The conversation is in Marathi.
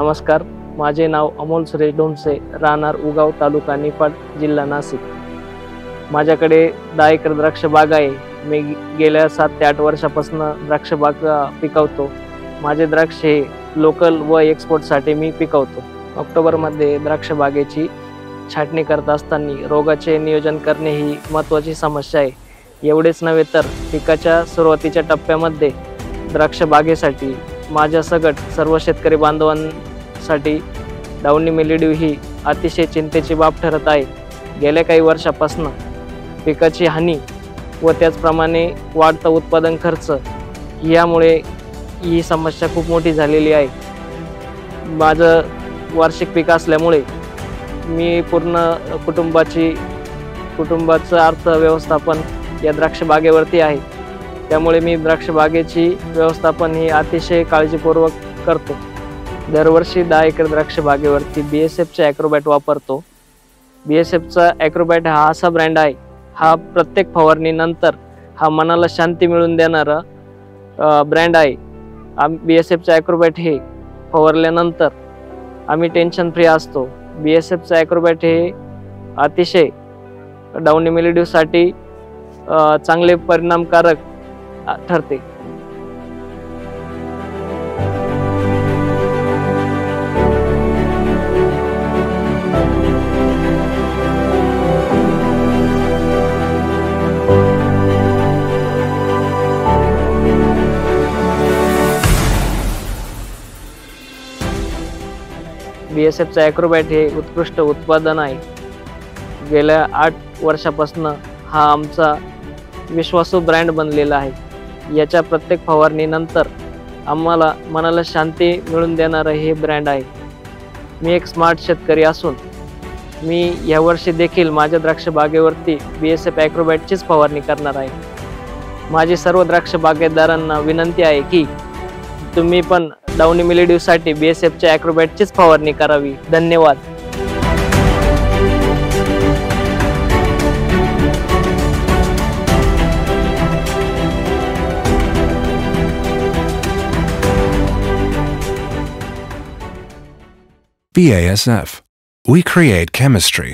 नमस्कार, माझे नाव अमोल सुरेश डोमसे, राहणार उगाव, तालुका निफाड, जिल्हा नाशिक। माझ्याकडे 10 एकर द्राक्ष बाग आहे। मी गेल्या 7 ते 8 वर्षापासून द्राक्ष बाग पिकवतो। माझे द्राक्ष हे लोकल व एक्सपोर्टसाठी मी पिकवतो। ऑक्टोबरमध्ये द्राक्ष बागेची छाटणी करत असताना रोगाचे नियोजन करणे ही महत्त्वाची समस्या आहे। एवढेच नव्हे तर पिकाच्या सुरुवातीच्या टप्प्यामध्ये द्राक्ष बागेसाठी माझ्या सगट सर्व शेतकरी बांधवांसाठी डाउनी मिल्ड्यू ही अतिशय चिंतेची बाब ठरत आहे। गेल्या काही वर्षापासून पिकाची हानी व त्याचप्रमाणे वाढता उत्पादन खर्च यामुळे ही समस्या खूप मोठी झालेली आहे। माझं वार्षिक पीक असल्यामुळे मी पूर्ण कुटुंबाचं अर्थव्यवस्थापन या द्राक्ष बागेवरती आहे। त्यामुळे मी द्राक्ष बागेची व्यवस्थापन ही अतिशय काळजीपूर्वक करतो। दरवर्षी 10 एकर द्राक्ष बागेवरती BSFचा ॲक्रोबॅट वापरतो। BSFचा ॲक्रोबॅट हा असा ब्रँड आहे, हा प्रत्येक फवारणीनंतर हा मनाला शांती मिळवून देणारा ब्रँड आहे। BSFचा ॲक्रोबॅट हे फवारल्यानंतर आम्ही टेन्शन फ्री असतो। BSFचा ॲक्रोबॅट हे अतिशय डाउनी मिल्ड्यूसाठी चांगले परिणामकारक ठरते। BSFचा ॲक्रोबॅट हे उत्कृष्ट उत्पादन आहे। गेल्या 8 वर्षापासून हा आमचा विश्वासू ब्रँड बनलेला आहे। याच्या प्रत्येक फवारणीनंतर आम्हाला मनाला शांती मिळवून देणारं हे ब्रँड आहे। मी एक स्मार्ट शेतकरी असून मी यावर्षी देखील माझ्या द्राक्ष बागेवरती BSF ॲक्रोबॅटचीच फवारणी करणार आहे। माझी सर्व द्राक्ष बागेदारांना विनंती आहे की तुम्ही पण डाउनी मिल्ड्यूसाठी BSFच्या ॲक्रोबॅटचीच फवारणी करावी। धन्यवाद। BASF. We create chemistry.